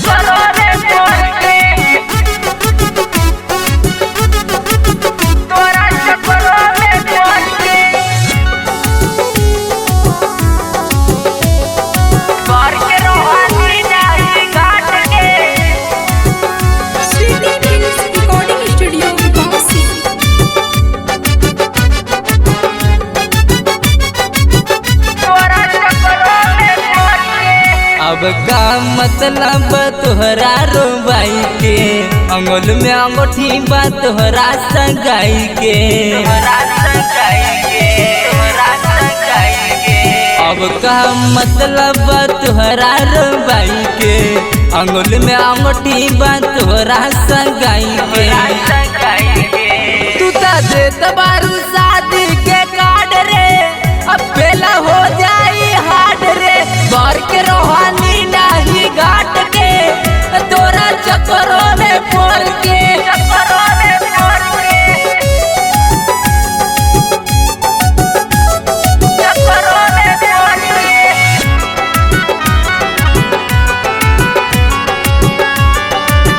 चक्करों में पड़ के तोरा चक्करों में पड़ के घर के रोहानी नहीं घाट के Sridevi films recording studio Bansi. तोरा चक्करों में पड़ के अब का मतलब तोहरा रोबाई के अंगुल में अंगूठी बा तोहरा सगाई के अब का मतलब तोहरा रोबाई के अंगुल में अंगूठी बा तोहरा सगाई के तू ता दे तबारू शादी के कार्ड रे अब पहला हो जाई हार्ड रे घर के रोहानी नाही घाट के तोरा चक्करों में पड़ के चक्करों में पड़ के चक्करों में पड़ के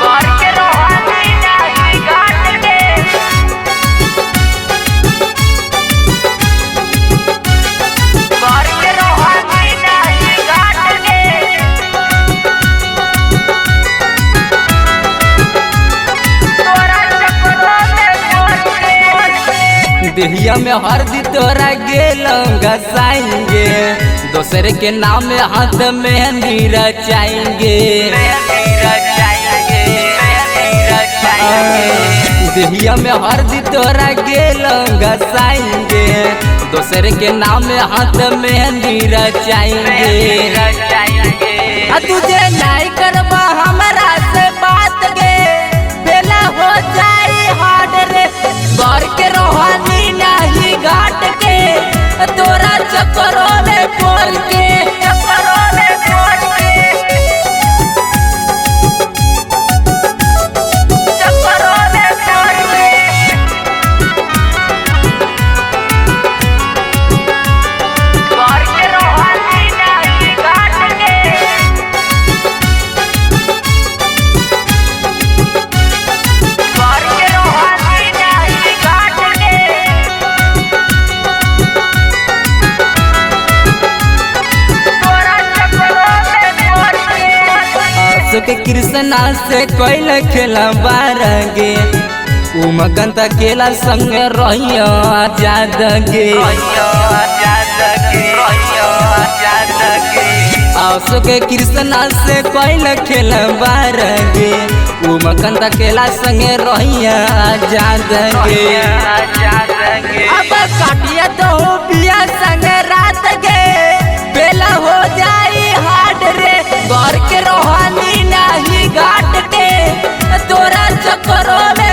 घर के रोहानी नहीं घाट के घर के रोहानी नहीं घाट के तोरा चक्करों में पड़ के देहिया में हरदी तोरा गेल घसाएंगे दोसर के नाम में हाथ मेहंदी रचाएंगे देहिया में हरदी तोरा गेल घसाएंगे दोसर के नाम में हाथ मेहंदी रचाएंगे तुझे नहीं करबा हमरा से बात गे बेला हो जाई हार्ड रे घर के रोहानी नाही घाट के तोरा चक्करों में पड़ के चक्करों में पड़ के चक्करों में पड़ के घर के रोहानी नहीं घाट के घर के रोहानी नहीं घाट के तोरा चक्करों में पड़ के सुख कृष्णा से कोयल खेला बारगे उमकंत केला संग रहिया आजाद गे सुख कृष्णा से कोयल खेला बारगे उमकंत केला संग रहिया आजाद गे अब काटिया तो पिया संग रात गे बेला हो जाई हार्ड रे घर के रोहानी नाही घाट के तोरा चक्करों में